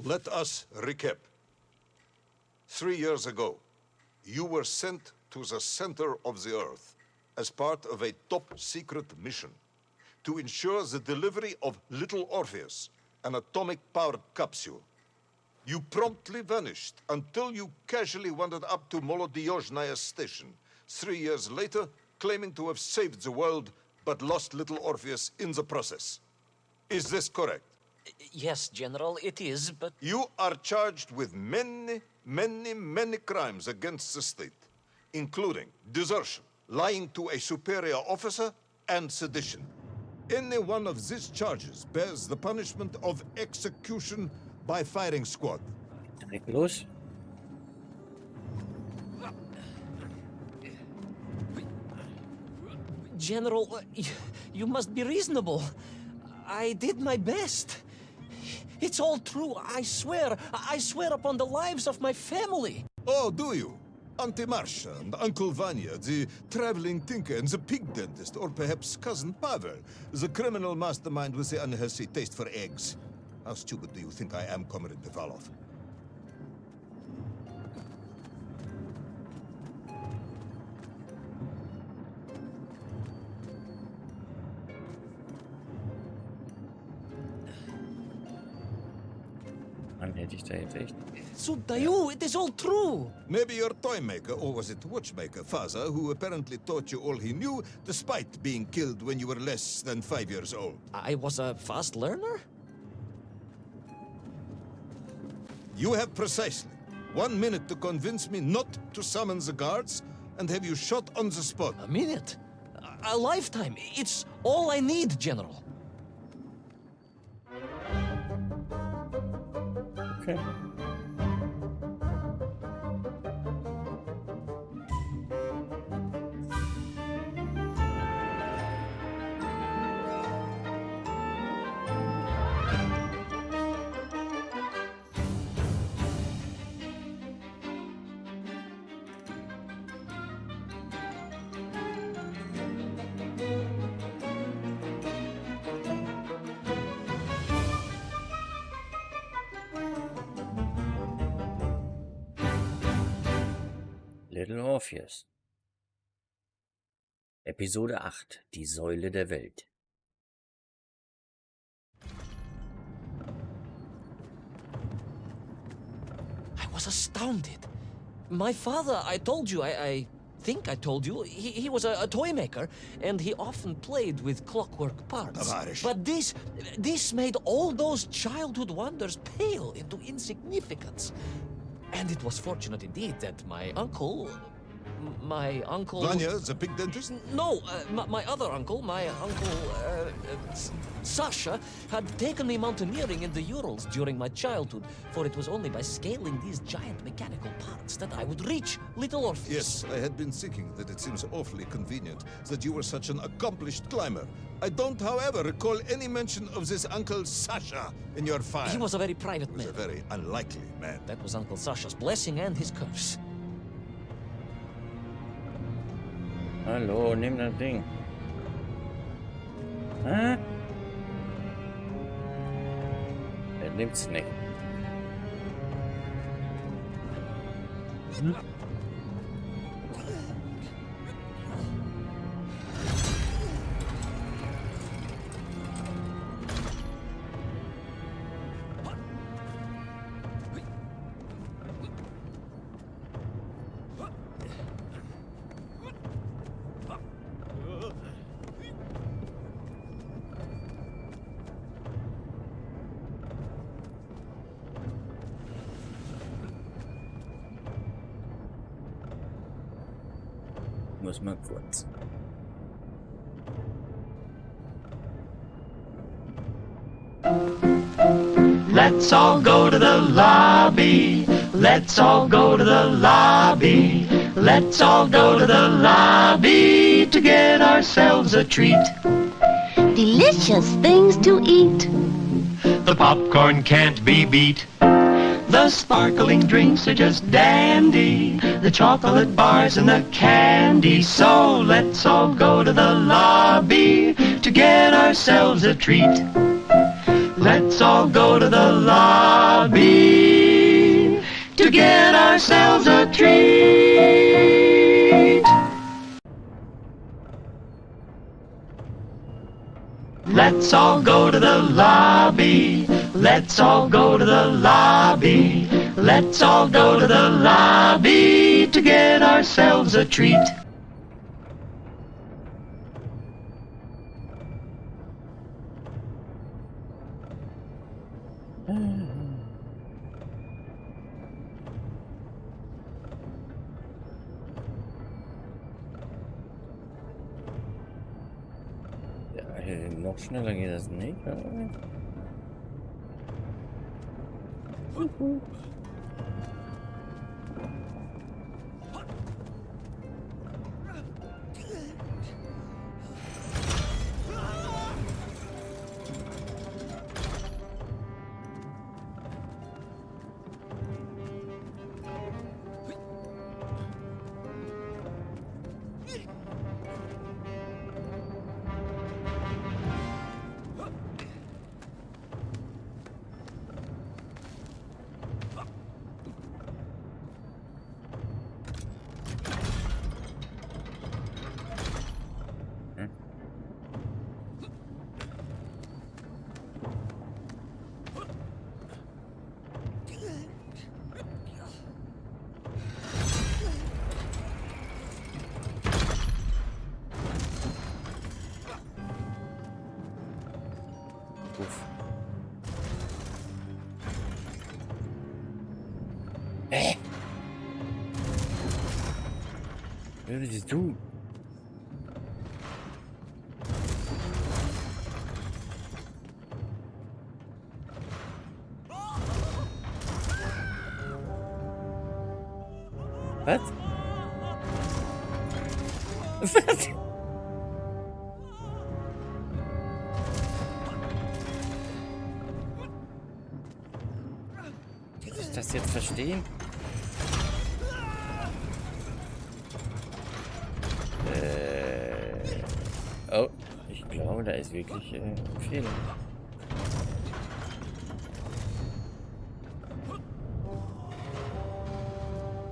Let us recap. 3 years ago, you were sent to the center of the Earth as part of a top-secret mission to ensure the delivery of little Orpheus, an atomic-powered capsule. You promptly vanished until you casually wandered up to Molodiyozhnaya station 3 years later, claiming to have saved the world, but lost little Orpheus in the process. Is this correct? Yes, General, it is, but... You are charged with many crimes against the state, including desertion, lying to a superior officer, and sedition. Any one of these charges bears the punishment of execution by firing squad. Direkt los. General, you must be reasonable. I did my best. It's all true, I swear. I swear upon the lives of my family. Oh, do you? Auntie Marcia and Uncle Vanya, the traveling tinker and the pig dentist, or perhaps Cousin Pavel, the criminal mastermind with the unhealthy taste for eggs. How stupid do you think I am, Comrade Bevalov? Mann, hätte ich da jetzt echt... Sudayu, it is all true. Maybe your toy maker, or was it watchmaker, father, who apparently taught you all he knew, despite being killed when you were less than 5 years old. I was a fast learner? You have precisely 1 minute to convince me not to summon the guards, and have you shot on the spot. A minute? A lifetime. It's all I need, General. Okay. Little Orpheus. Episode 8. Die Säule der Welt. I was astounded. My father, I told you, I think I told you, he was a toy maker, and he often played with clockwork parts. Tavarish. But this made all those childhood wonders pale into insignificance. And it was fortunate indeed that my uncle... Vanya, the pig dentist? No, my other uncle, Sasha, had taken me mountaineering in the Urals during my childhood, for it was only by scaling these giant mechanical parts that I would reach little Orpheus. Yes, I had been thinking that it seems awfully convenient that you were such an accomplished climber. I don't, however, recall any mention of this Uncle Sasha in your file. He was a very private He was man. a very unlikely man. That was Uncle Sasha's blessing and his curse. Hallo, nimm das Ding. Hä? Er nimmt's nicht. Hm? Muss mal kurz. Let's all go to the lobby. Let's all go to the lobby. Let's all go to the lobby to get ourselves a treat. Delicious things to eat. The popcorn can't be beat. The sparkling drinks are just dandy. The chocolate bars and the candy. So let's all go to the lobby to get ourselves a treat. Let's all go to the lobby to get ourselves a treat. Let's all go to the lobby. Let's all go to the lobby. Let's all go to the lobby to get ourselves a treat. Noch schneller geht das nicht, oder? Was willst du? Was? Was? Kann ich das jetzt verstehen? Oh, ich glaube, da ist wirklich ein Fehler.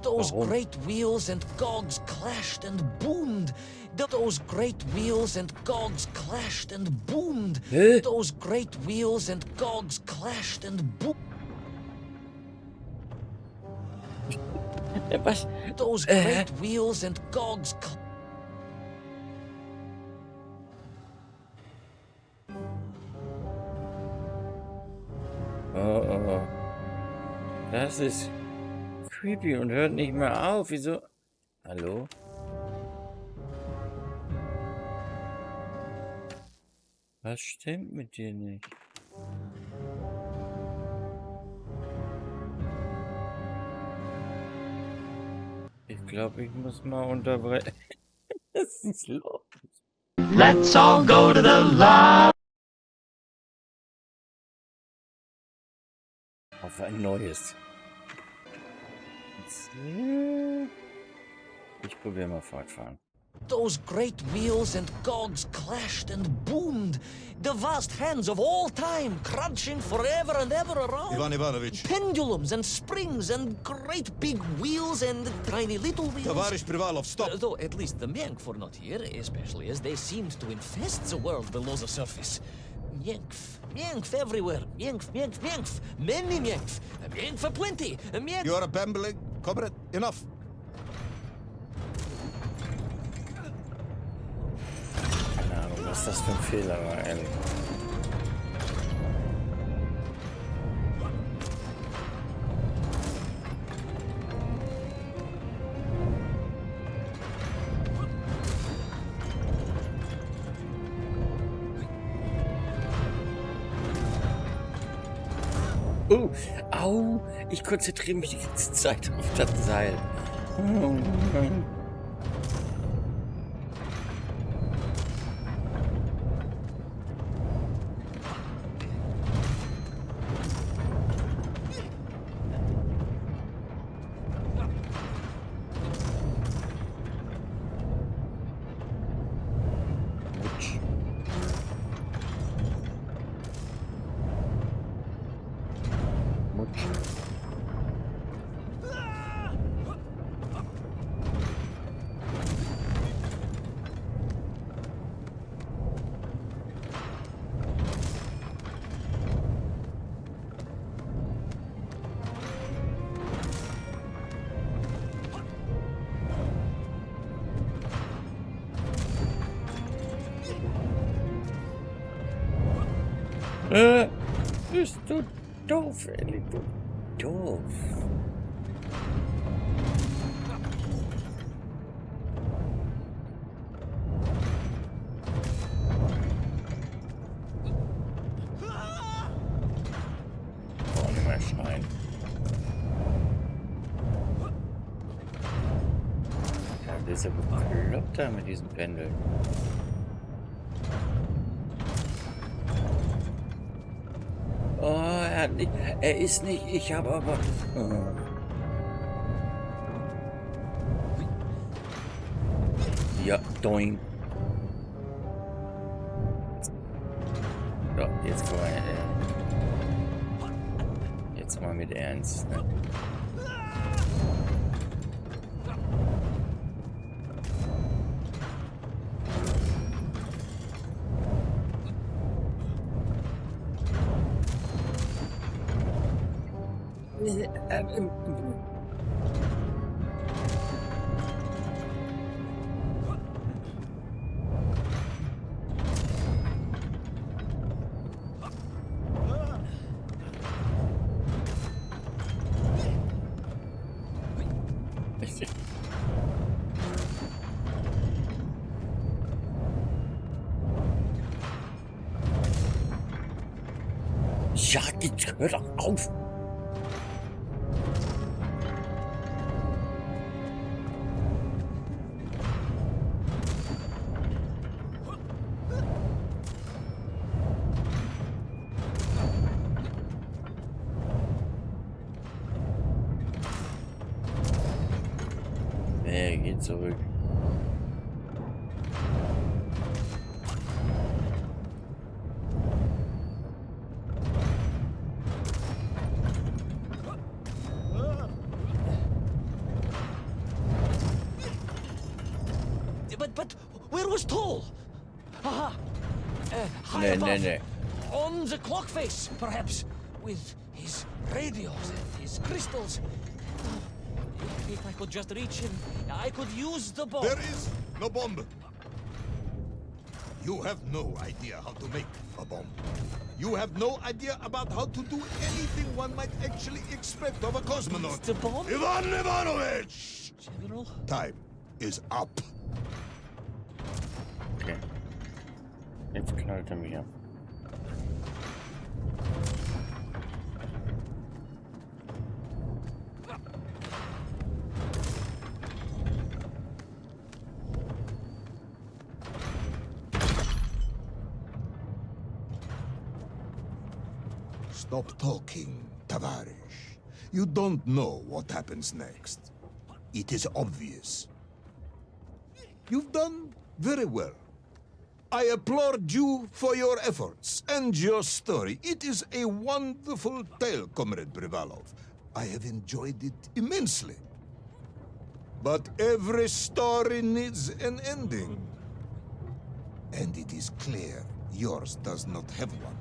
Those great wheels and cogs clashed and boomed. Those great wheels and cogs clashed and boomed. Hä? Those great wheels and cogs clashed and boomed. Was? Those great wheels and cogs. Oh. Das ist creepy und hört nicht mehr auf. Wieso? Hallo? Was stimmt mit dir nicht? Ich glaube, ich muss mal unterbrechen. Was ist los? Let's all go to the lobby. Auf ein neues. Ich probiere mal fortfahren. Those great wheels and cogs clashed and boomed. The vast hands of all time crunching forever and ever around. Ivan Ivanovich. Pendulums and springs and great big wheels and tiny little wheels. Tavarish Privalov, stop! Though at least the Myenk were not here, especially as they seemed to infest the world below the surface. Myenkf, Myenkf everywhere. Myenkf, Myenkf, Myenkf. Many Myenkf. Myenkf for plenty. Myenkf. You are a bambling, comrade. Enough. Keine Ahnung, was das für ein Fehler war, ehrlich. Au, ich konzentriere mich die ganze Zeit auf das Seil. Oh Mann. Bist du doof, Ellie, du doof. Oh, nicht mehr schreien. Ja, das ist ja bekloppt da mit diesem Pendel. Oh, er hat nicht, er ist nicht, ich habe aber... Oh. Ja, doing. So, jetzt kommen wir, jetzt mal mit Ernst, ne? Ja, jetzt hör doch auf! Nee, geht zurück. But where was Toll? Aha! High Nee, above. nee, nee. On the clock face, perhaps, with his radios and his crystals. If I could just reach him, I could use the bomb. There is no bomb. You have no idea how to make a bomb. You have no idea about how to do anything one might actually expect of a cosmonaut. The bomb? Ivan Ivanovich! General? Time is up. Okay. Jetzt knallt er mich ab. Stop talking, Tavarish. You don't know what happens next. It is obvious. You've done very well. I applaud you for your efforts and your story. It is a wonderful tale, Comrade Privalov. I have enjoyed it immensely. But every story needs an ending. And it is clear yours does not have one.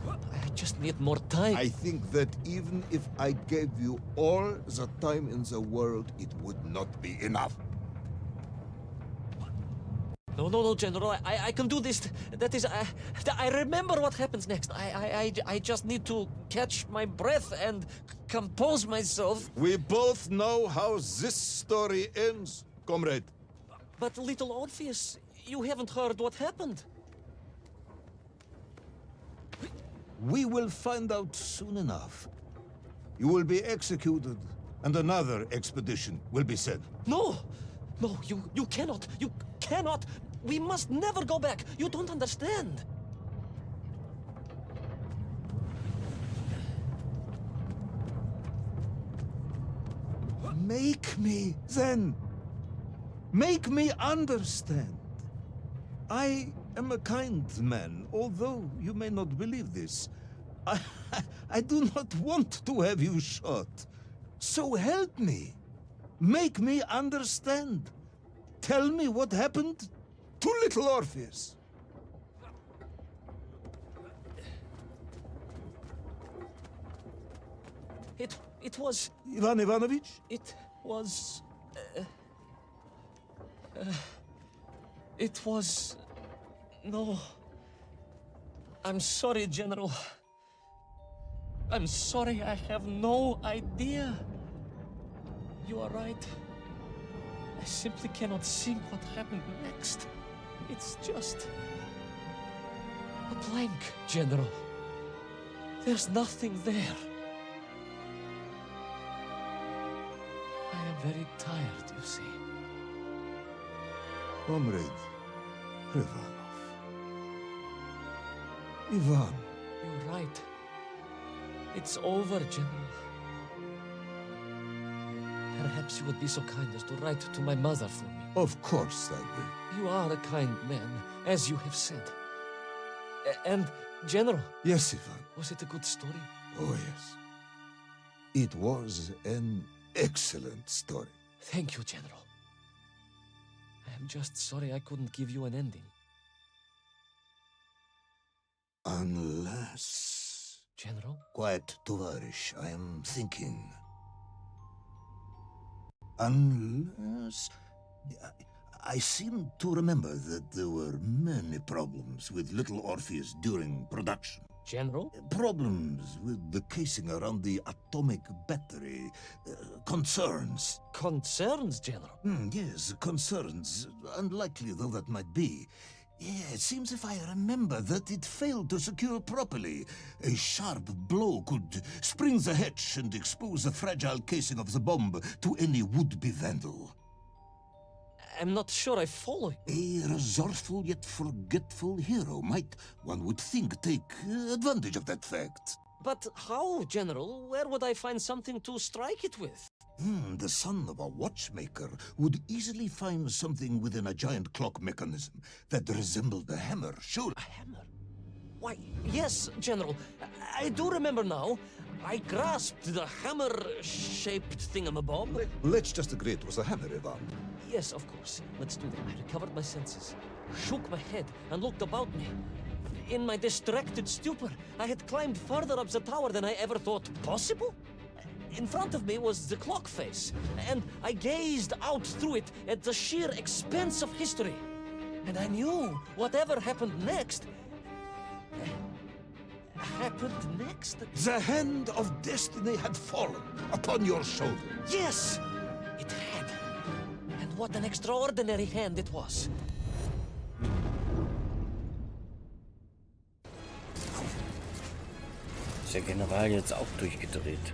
I just need more time. I think that even if I gave you all the time in the world, it would not be enough. No, General. I can do this. That is, I remember what happens next. I just need to catch my breath and compose myself. We both know how this story ends, comrade. But little Orpheus, you haven't heard what happened. We will find out soon enough. You will be executed, and another expedition will be sent. No, you cannot. You cannot. We must never go back. You don't understand. Make me, then. Make me understand. I am a kind man, although you may not believe this. I do not want to have you shot. So help me. Make me understand. Tell me what happened to little Orpheus. It was... Ivan Ivanovich? It was... it was... No... I'm sorry, General. I'm sorry, I have no idea. You are right. I simply cannot think what happened next. It's just a blank, General. There's nothing there. I am very tired, you see. Comrade Rivanov. Ivan. You're right. It's over, General. Perhaps you would be so kind as to write to my mother for me. Of course I will. You are a kind man, as you have said. And, General, Yes, Ivan. was it a good story? Oh, yes. It was an excellent story. Thank you, General. I am just sorry I couldn't give you an ending. Unless... General? Quiet, Tovarish. I am thinking. Unless... I seem to remember that there were many problems with little Orpheus during production. General? Problems with the casing around the atomic battery. Concerns. Concerns, General? Yes, concerns. Unlikely though that might be. Yeah, it seems if I remember that it failed to secure properly. A sharp blow could spring the hatch and expose the fragile casing of the bomb to any would-be vandal. I'm not sure I follow you. A resourceful yet forgetful hero might, one would think, take advantage of that fact. But how, General? Where would I find something to strike it with? The son of a watchmaker would easily find something within a giant clock mechanism that resembled a hammer, sure. A hammer? Why, yes, General. I do remember now. I grasped the hammer-shaped thingamabob. Let's just agree it was a hammer, Ivan. Yes, of course. Let's do that. I recovered my senses, shook my head, and looked about me. In my distracted stupor, I had climbed further up the tower than I ever thought possible. In front of me was the clock face, and I gazed out through it at the sheer expanse of history. And I knew whatever happened next... happened next? The hand of destiny had fallen upon your shoulder. Yes! It had. And what an extraordinary hand it was. Ist der General jetzt auch durchgedreht?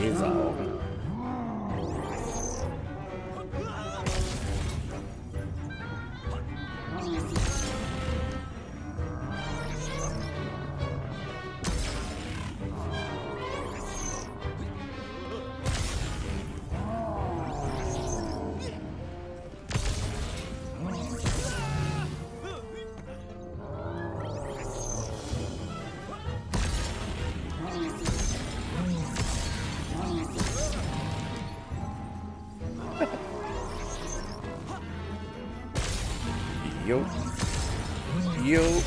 Laseraugen. Yo. Yo.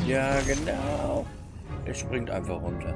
Ja, genau. Er springt einfach runter.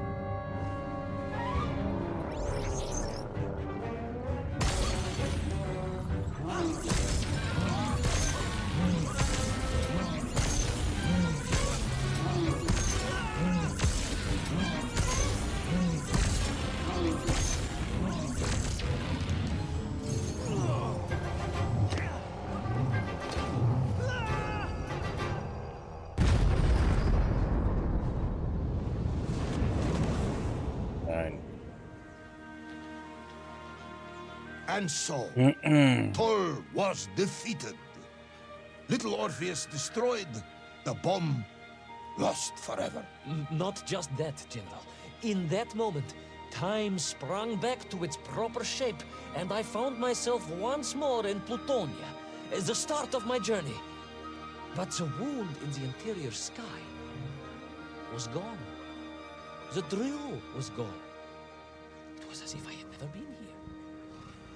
And so, Toll was defeated. Little Orpheus destroyed. The bomb lost forever. Not just that, General. In that moment, time sprung back to its proper shape, and I found myself once more in Plutonia, as the start of my journey. But the wound in the interior sky was gone. The drill was gone. It was as if I had never been here.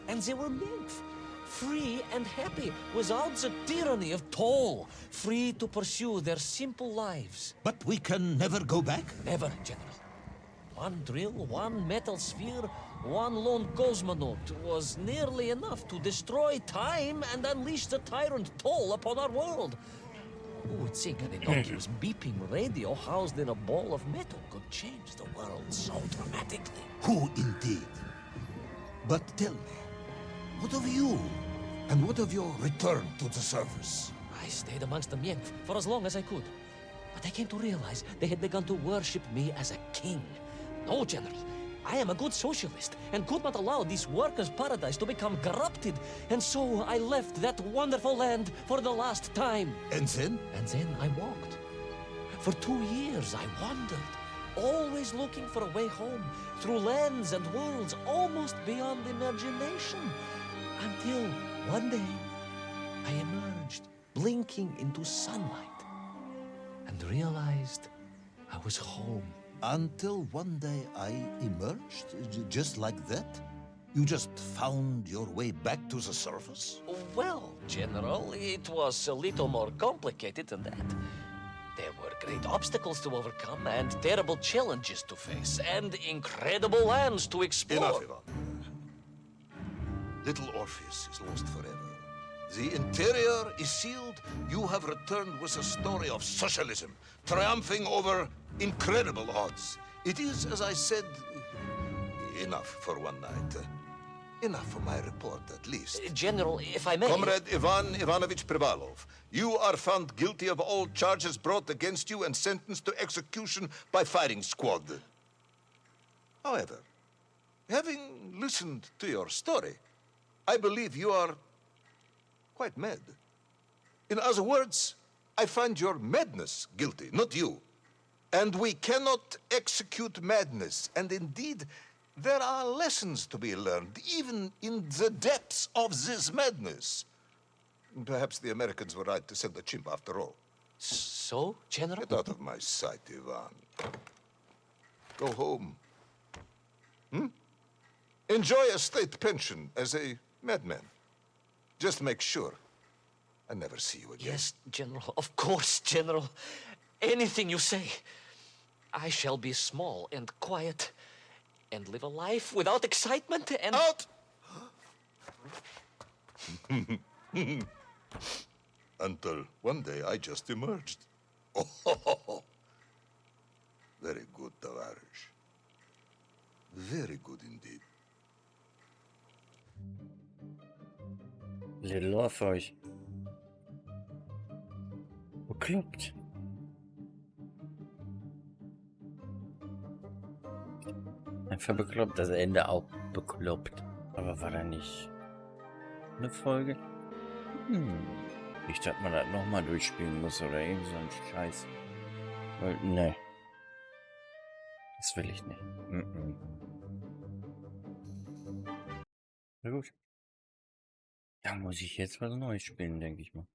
And they were nymph, free and happy, without the tyranny of toll, free to pursue their simple lives. But we can never go back? Never, General. One drill, one metal sphere, one lone cosmonaut was nearly enough to destroy time and unleash the tyrant Toll upon our world. Who would think an innocuous beeping radio housed in a ball of metal could change the world so dramatically? Who indeed? But tell me, what of you? And what of your return to the surface? I stayed amongst the Mienk for as long as I could. But I came to realize they had begun to worship me as a king. No, General. I am a good socialist and could not allow this workers' paradise to become corrupted. And so I left that wonderful land for the last time. And then? And then I walked. For 2 years I wandered, always looking for a way home, through lands and worlds almost beyond imagination. Until one day I emerged, blinking into sunlight, and realized I was home. Until one day I emerged, just like that? You just found your way back to the surface? Well, General, it was a little more complicated than that. There were great obstacles to overcome, and terrible challenges to face, and incredible lands to explore. Enough, Ivan. Little Orpheus is lost forever. The interior is sealed. You have returned with a story of socialism, triumphing over incredible odds. It is, as I said, enough for one night. Enough for my report, at least. General, if I may... Comrade Ivan Ivanovich Privalov, you are found guilty of all charges brought against you and sentenced to execution by firing squad. However, having listened to your story, I believe you are quite mad. In other words, I find your madness guilty, not you. And we cannot execute madness. And indeed, there are lessons to be learned, even in the depths of this madness. Perhaps the Americans were right to send a chimp after all. So, General? Get out of my sight, Ivan. Go home. Enjoy a state pension as a madman. Just make sure I never see you again. Yes, General. Of course, General. Anything you say. I shall be small and quiet and live a life without excitement and... Out! Until one day I just emerged. Oh, very good, Tavarish. Very good indeed. Little Orpheus. Bekloppt. Einfach bekloppt, das Ende auch bekloppt. Aber war da nicht eine Folge? Nicht, dass man das nochmal durchspielen muss oder irgend so ein Scheiß. Weil, ne. Das will ich nicht. Na gut. Da muss ich jetzt was Neues spielen, denke ich mal.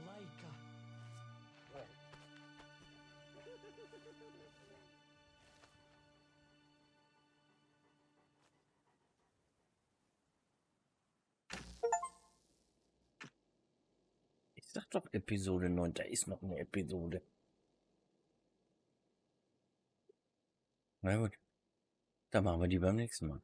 Laika. Ich sag doch Episode 9, da ist noch eine Episode. Na gut, dann machen wir die beim nächsten Mal.